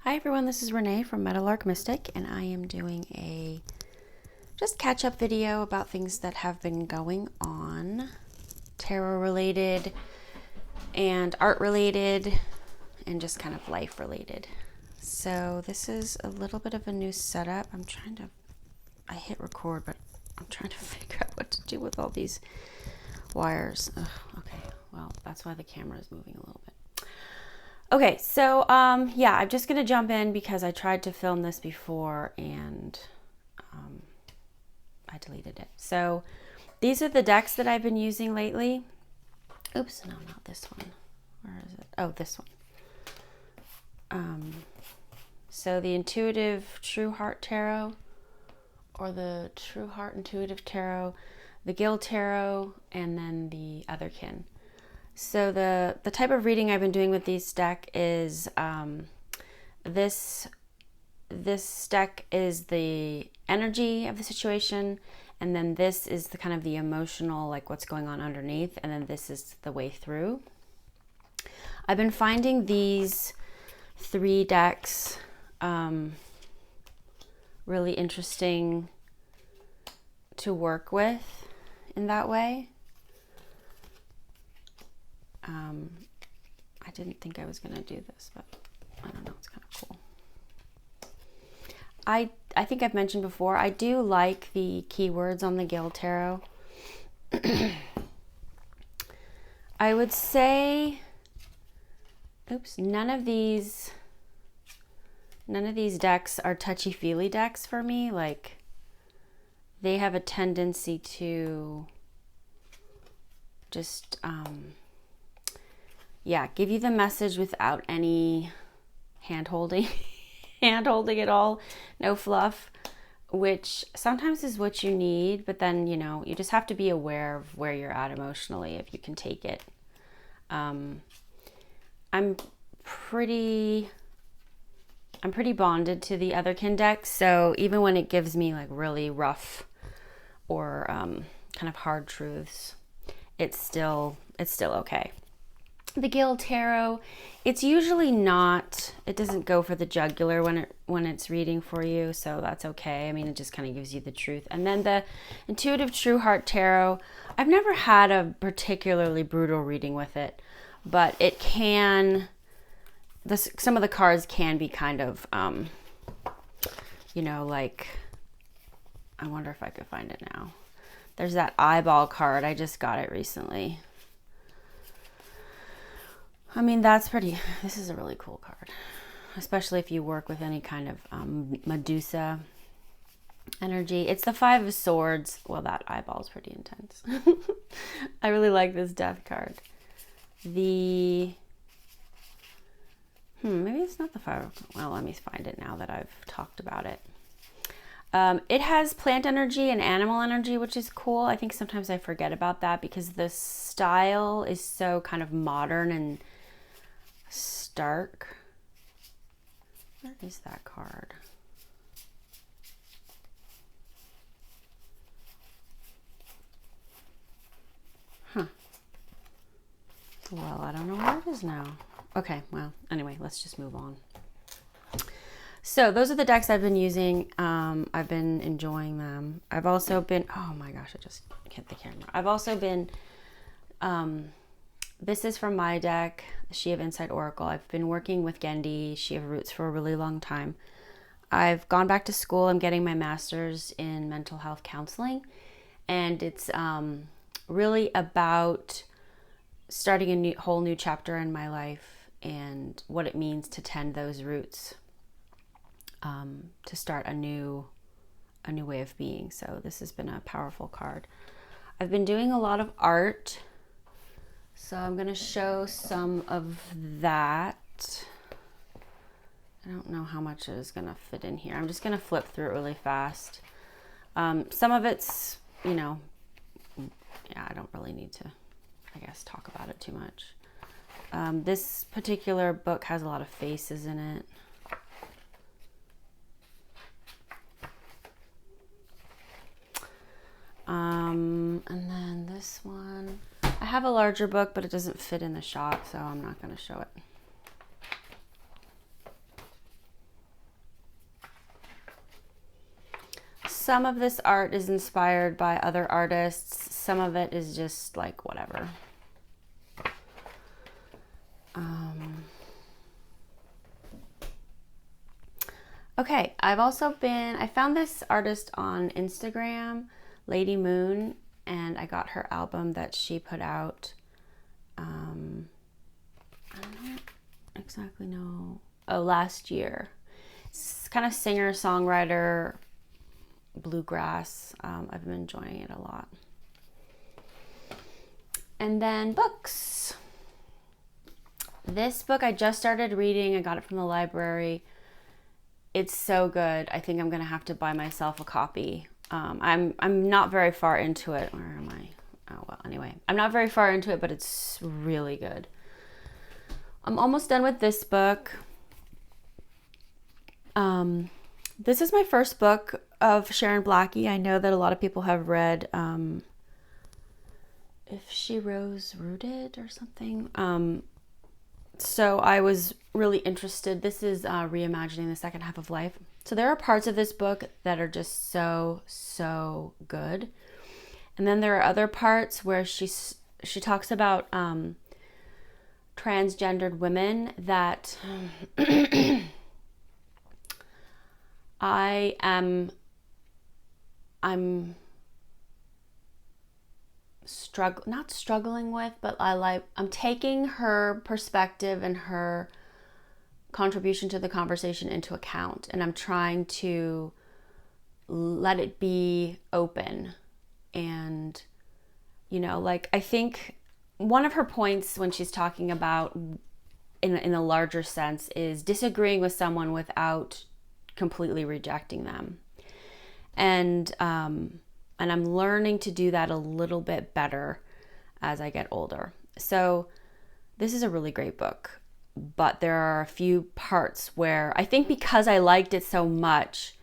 Hi everyone, this is Renee from Meadowlark Mystic, and I am doing a just catch-up video about things that have been going on, tarot related and art related and just kind of life related. So this is a little bit of a new setup. I hit record, but I'm trying to figure out what to do with all these wires. Ugh, okay, well, that's why the camera is moving a little bit. Okay, so yeah, I'm just gonna jump in because I tried to film this before and I deleted it. So these are the decks that I've been using lately. Oops, no, not this one. Where is it? Oh, this one. So the Intuitive True Heart Tarot, or the True Heart Intuitive Tarot, the Gill Tarot, and then the Otherkin. So the type of reading I've been doing with these deck is this deck is the energy of the situation, and then this is the kind of the emotional, like what's going on underneath, and then this is the way through. I've been finding these three decks really interesting to work with in that way. I didn't think I was going to do this, but I don't know, it's kind of cool. I think I've mentioned before, I do like the keywords on the Gill Tarot. I would say, oops, none of these decks are touchy-feely decks for me. Like, they have a tendency to just, yeah, give you the message without any hand-holding at all, no fluff, which sometimes is what you need, but then, you know, you just have to be aware of where you're at emotionally if you can take it. I'm pretty bonded to the Otherkin deck, so even when it gives me like really rough or kind of hard truths, it's still okay. The Gill Tarot, it's usually not, it doesn't go for the jugular when it's reading for you, so that's okay. I mean, it just kind of gives you the truth. And then the Intuitive True Heart Tarot, I've never had a particularly brutal reading with it, but it can, some of the cards can be kind of, you know, like, I wonder if I could find it now. There's that eyeball card. I just got it recently. I mean, this is a really cool card, especially if you work with any kind of Medusa energy. It's the Five of Swords. Well, that eyeball's pretty intense. I really like this death card. Maybe it's not the Five. Well, let me find it now that I've talked about it. It has plant energy and animal energy, which is cool. I think sometimes I forget about that because the style is so kind of modern and stark. Where is that card? Huh. Well, I don't know where it is now. Okay, well, anyway, let's just move on. So those are the decks I've been using. I've been enjoying them. I've also been, oh my gosh, I just hit the camera. I've also been, this is from my deck, She of Insight Oracle. I've been working with Gendy, She of Roots, for a really long time. I've gone back to school. I'm getting my master's in mental health counseling. And it's really about starting a whole new chapter in my life and what it means to tend those roots, to start a new way of being. So this has been a powerful card. I've been doing a lot of art. So I'm going to show some of that. I don't know how much is going to fit in here. I'm just going to flip through it really fast. Some of it's, you know, yeah, I don't really need to, I guess, talk about it too much. This particular book has a lot of faces in it. And then this one, I have a larger book, but it doesn't fit in the shop, so I'm not going to show it. some of this art is inspired by other artists. Some of it is just like whatever. Okay, I found this artist on Instagram, Lady Moon, and I got her album that she put out. I don't exactly know. Oh, last year. It's kind of singer, songwriter, bluegrass. I've been enjoying it a lot. And then books. This book I just started reading. I got it from the library. It's so good. I think I'm gonna have to buy myself a copy. I'm not very far into it. Where am I? Oh well. Anyway, I'm not very far into it, but it's really good. I'm almost done with this book. This is my first book of Sharon Blackie. I know that a lot of people have read If She Rose Rooted or something. So I was really interested. This is reimagining the second half of life. So there are parts of this book that are just so good. And then there are other parts where she talks about transgendered women that I'm not struggling with, but I'm taking her perspective and her contribution to the conversation into account, and I'm trying to let it be open. And like, I think one of her points when she's talking about in a larger sense is disagreeing with someone without completely rejecting them. And I'm learning to do that a little bit better as I get older. So this is a really great book, but there are a few parts where I think because I liked it so much,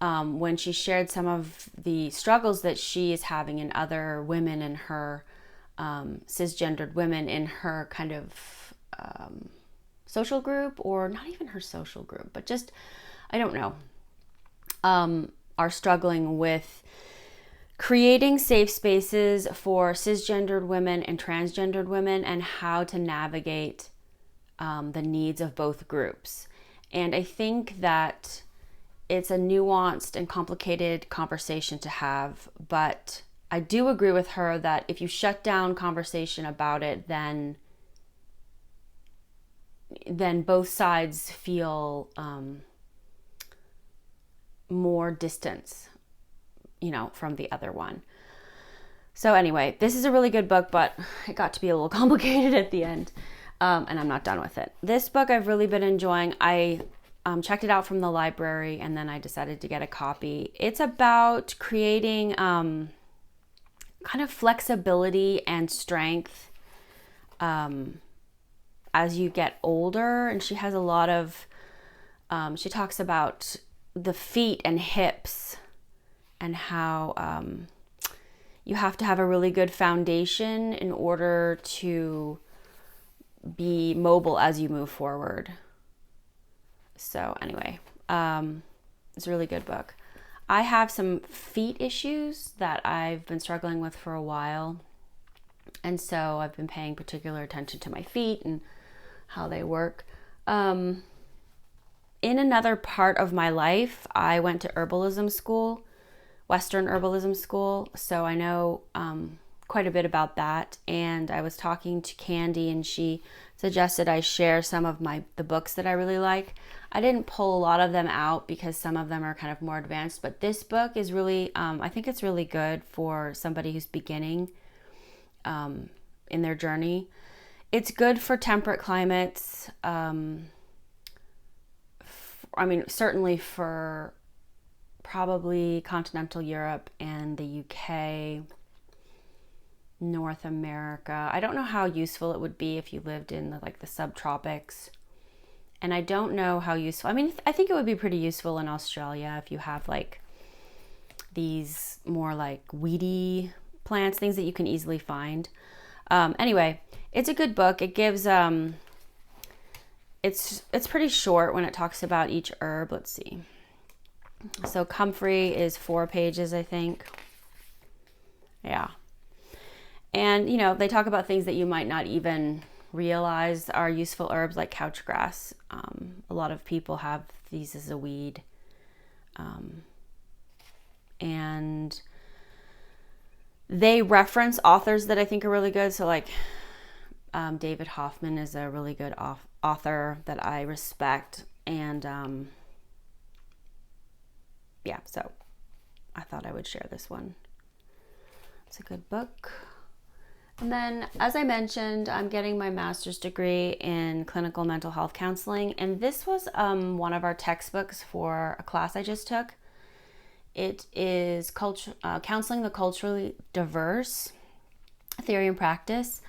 when she shared some of the struggles that she is having in other women in her cisgendered women in her kind of social group, or not even her social group, but just, I don't know, are struggling with creating safe spaces for cisgendered women and transgendered women, and how to navigate the needs of both groups. And I think that it's a nuanced and complicated conversation to have, but I do agree with her that if you shut down conversation about it, then both sides feel more distance, from the other one. So anyway, this is a really good book, but it got to be a little complicated at the end, and I'm not done with it. This book I've really been enjoying. I checked it out from the library, and then I decided to get a copy. It's about creating kind of flexibility and strength as you get older. And she has a lot of, she talks about the feet and hips, and how you have to have a really good foundation in order to be mobile as you move forward. So anyway, it's a really good book. I have some feet issues that I've been struggling with for a while. And so I've been paying particular attention to my feet and how they work. In another part of my life, I went to herbalism school, Western herbalism school. So I know quite a bit about that. And I was talking to Candy, and she suggested I share some of the books that I really like. I didn't pull a lot of them out because some of them are kind of more advanced, but this book is really, I think it's really good for somebody who's beginning in their journey. It's good for temperate climates. Certainly for probably continental Europe and the UK, North America. I don't know how useful it would be if you lived in the subtropics. And I don't know how useful, I think it would be pretty useful in Australia if you have these more weedy plants, things that you can easily find. Anyway, it's a good book. It gives, it's pretty short when it talks about each herb. Let's see. So comfrey is 4 pages, I think. Yeah. And, you know, they talk about things that you might not even realize are useful herbs, like couch grass. A lot of people have these as a weed. And they reference authors that I think are really good. So like David Hoffman is a really good author that I respect. And yeah, so I thought I would share this one. It's a good book. And then, as I mentioned, I'm getting my master's degree in clinical mental health counseling. And this was one of our textbooks for a class I just took. It is Counseling the Culturally Diverse, Theory and Practice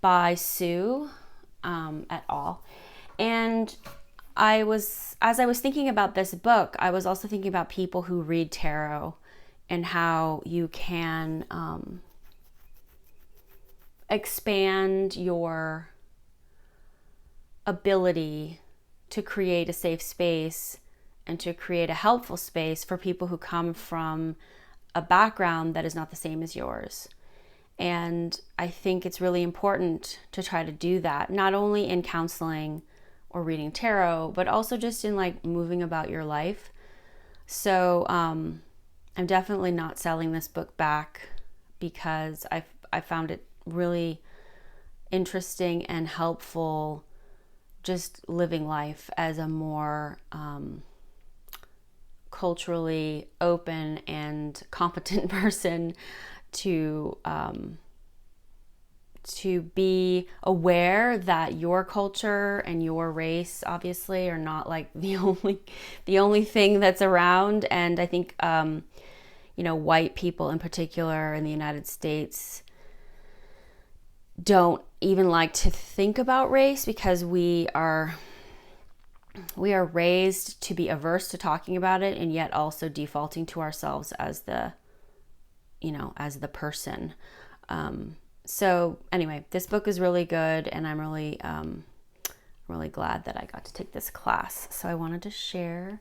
by Sue et al. And as I was thinking about this book, I was also thinking about people who read tarot and how you can expand your ability to create a safe space and to create a helpful space for people who come from a background that is not the same as yours. And I think it's really important to try to do that, not only in counseling or reading tarot, but also just in like moving about your life. So I'm definitely not selling this book back because I found it really interesting and helpful, just living life as a more culturally open and competent person, to be aware that your culture and your race obviously are not like the only thing that's around. And I think white people in particular in the United States don't even like to think about race because we are raised to be averse to talking about it, and yet also defaulting to ourselves as the person. So anyway, this book is really good, and I'm really glad that I got to take this class. So I wanted to share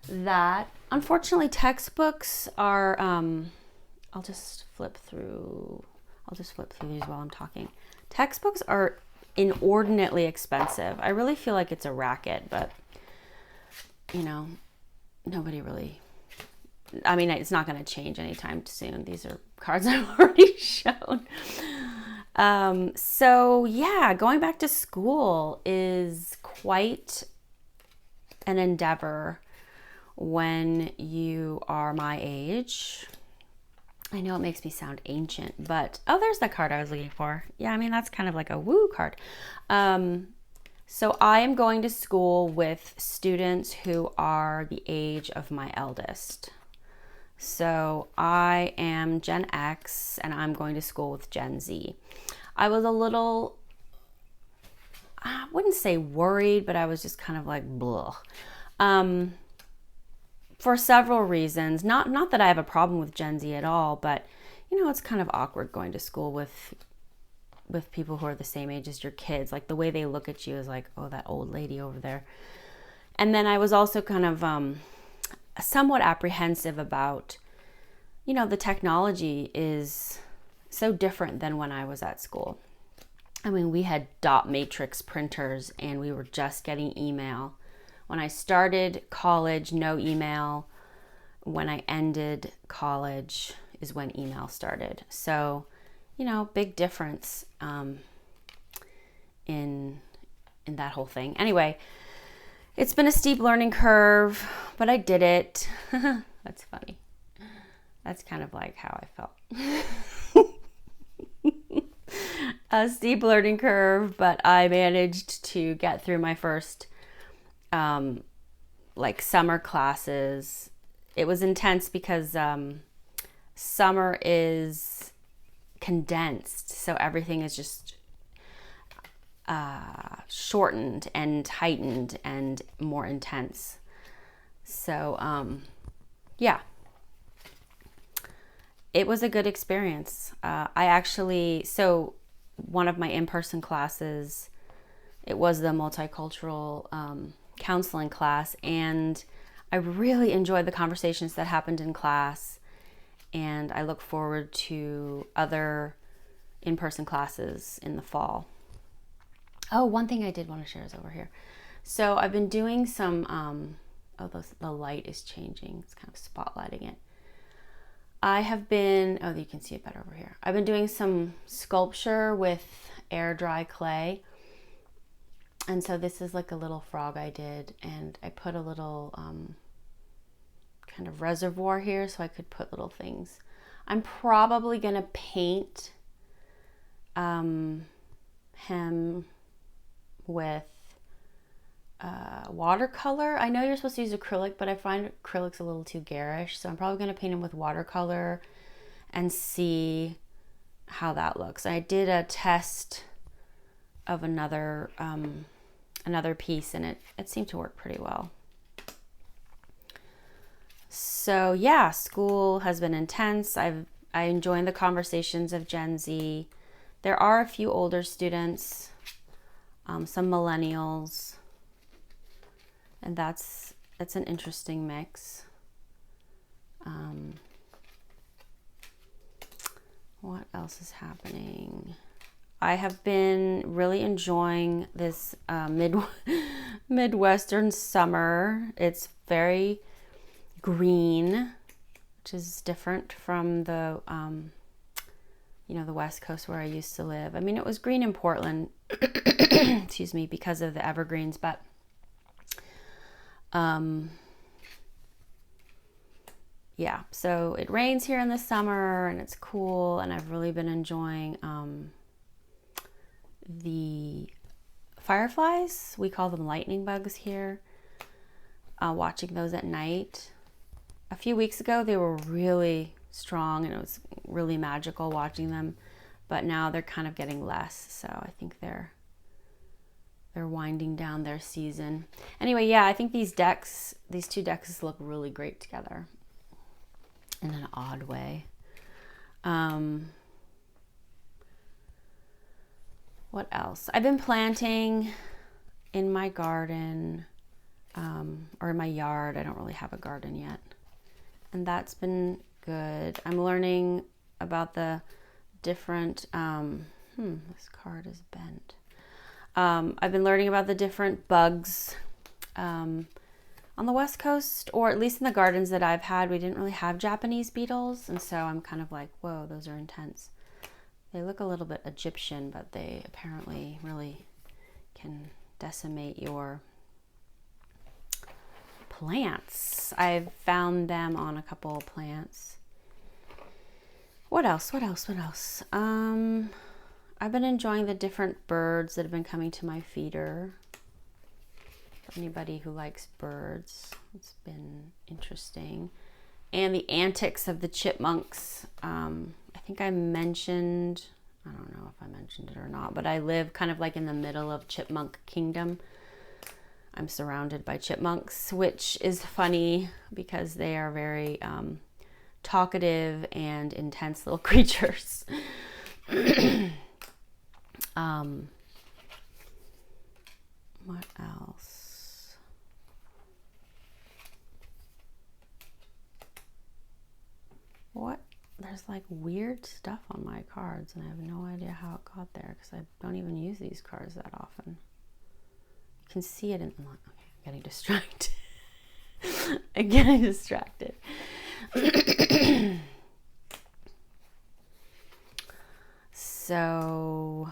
that. Unfortunately, textbooks are, I'll just flip through these while I'm talking. Textbooks are inordinately expensive. I really feel like it's a racket, but nobody really, I mean, it's not going to change anytime soon. These are cards I've already shown. So yeah, going back to school is quite an endeavor when you are my age. I know it makes me sound ancient, but there's the card I was looking for. Yeah, I mean, that's kind of like a woo card. So I am going to school with students who are the age of my eldest. So I am Gen X, and I'm going to school with Gen Z. I was a little, I wouldn't say worried, but I was just kind of like, blah. For several reasons. Not that I have a problem with Gen Z at all, but it's kind of awkward going to school with people who are the same age as your kids. Like the way they look at you is like, oh, that old lady over there. And then I was also kind of somewhat apprehensive about, the technology is so different than when I was at school. I mean, we had dot matrix printers and we were just getting email. When I started college, no email. When I ended college is when email started. So, big difference in that whole thing. Anyway, it's been a steep learning curve, but I did it. That's funny. That's kind of like how I felt. A steep learning curve, but I managed to get through my first summer classes. It was intense because summer is condensed, so everything is just shortened and heightened and more intense. So yeah, it was a good experience. So one of my in-person classes, it was the multicultural counseling class, and I really enjoyed the conversations that happened in class, and I look forward to other in-person classes in the fall. Oh, one thing I did want to share is over here. So I've been doing some, the light is changing. It's kind of spotlighting it. I have been, you can see it better over here. I've been doing some sculpture with air dry clay. And so this is like a little frog I did, and I put a little kind of reservoir here so I could put little things. I'm probably gonna paint him with watercolor. I know you're supposed to use acrylic, but I find acrylic's a little too garish, so I'm probably going to paint him with watercolor and see how that looks. I did a test of another piece, and it seemed to work pretty well. So yeah, school has been intense. I enjoy the conversations of Gen Z. There are a few older students, some millennials, and that's an interesting mix. What else is happening? I have been really enjoying this Midwestern summer. It's very green, which is different from the the West Coast where I used to live. I mean, it was green in Portland, excuse me, because of the evergreens, but yeah, so it rains here in the summer and it's cool, and I've really been enjoying the fireflies. We call them lightning bugs here. Watching those at night. A few weeks ago they were really strong and it was really magical watching them, but now they're kind of getting less, so I think they're winding down their season. Anyway, yeah, I think these two decks look really great together in an odd way. What else? I've been planting in my garden, or in my yard. I don't really have a garden yet, and that's been good. I'm learning about the different, this card is bent. I've been learning about the different bugs on the West Coast, or at least in the gardens that I've had. We didn't really have Japanese beetles, and so I'm kind of like, whoa, those are intense. They look a little bit Egyptian, but they apparently really can decimate your plants. I've found them on a couple of plants. What else? I've been enjoying the different birds that have been coming to my feeder. For anybody who likes birds, it's been interesting. And the antics of the chipmunks. I think I don't know if I mentioned it or not, but I live kind of like in the middle of chipmunk kingdom. I'm surrounded by chipmunks, which is funny because they are very talkative and intense little creatures. What else? There's like weird stuff on my cards, and I have no idea how it got there because I don't even use these cards that often. You can see it in the... Okay, I'm getting distracted. I'm getting distracted. So,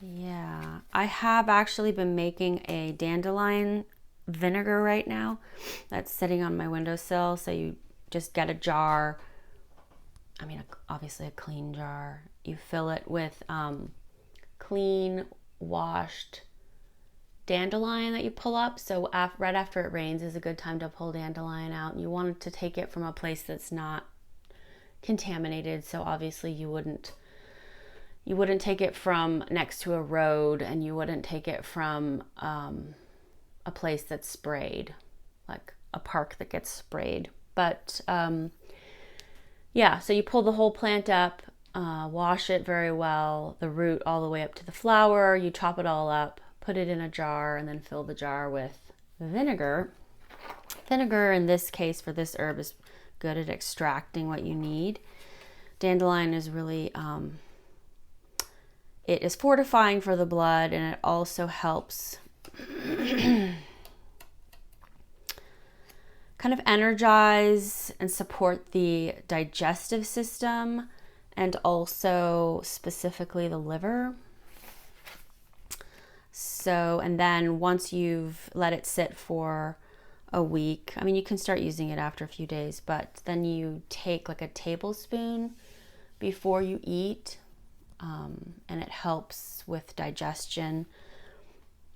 yeah. I have actually been making a dandelion vinegar right now that's sitting on my windowsill. So you just get a jar. I mean, obviously a clean jar. You fill it with clean, washed dandelion that you pull up. So right after it rains is a good time to pull dandelion out. And you want to take it from a place that's not contaminated. So obviously you wouldn't take it from next to a road, and you wouldn't take it from a place that's sprayed, like a park that gets sprayed. But yeah, so you pull the whole plant up, wash it very well, the root all the way up to the flower. You chop it all up, put it in a jar, and then fill the jar with vinegar. Vinegar, in this case for this herb, is good at extracting what you need. Dandelion is really, it is fortifying for the blood, and it also helps kind of energize and support the digestive system, and also specifically the liver. So, and then once you've let it sit for a week, I mean, you can start using it after a few days, but then you take like a tablespoon before you eat, and it helps with digestion.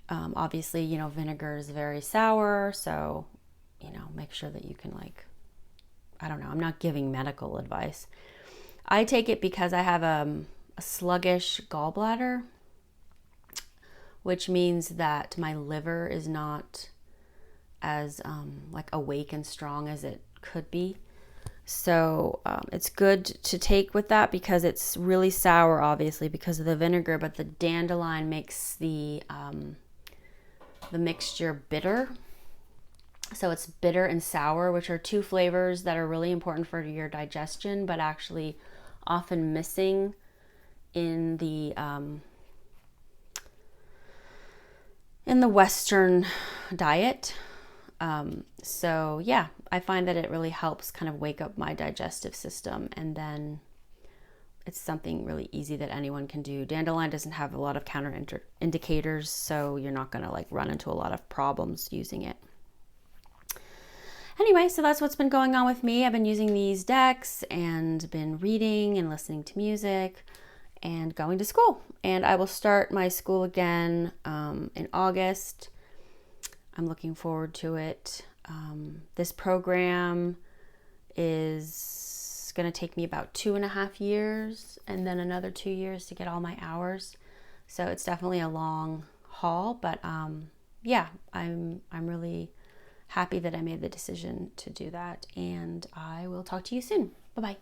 Obviously, you know, vinegar is very sour, so, you know, make sure that you can, like, I don't know, I'm not giving medical advice. I take it because I have a sluggish gallbladder, which means that my liver is not as like awake and strong as it could be. So it's good to take with that because it's really sour, obviously, because of the vinegar, but the dandelion makes the mixture bitter. So it's bitter and sour, which are two flavors that are really important for your digestion, but actually often missing in the Western diet. So yeah, I find that it really helps kind of wake up my digestive system, and then it's something really easy that anyone can do. Dandelion doesn't have a lot of indicators, so you're not going to like run into a lot of problems using it. Anyway, so that's what's been going on with me. I've been using these decks and been reading and listening to music and going to school. And I will start my school again in August. I'm looking forward to it. This program is going to take me about 2.5 years and then another 2 years to get all my hours. So it's definitely a long haul, but yeah, I'm really happy that I made the decision to do that, and I will talk to you soon. Bye-bye.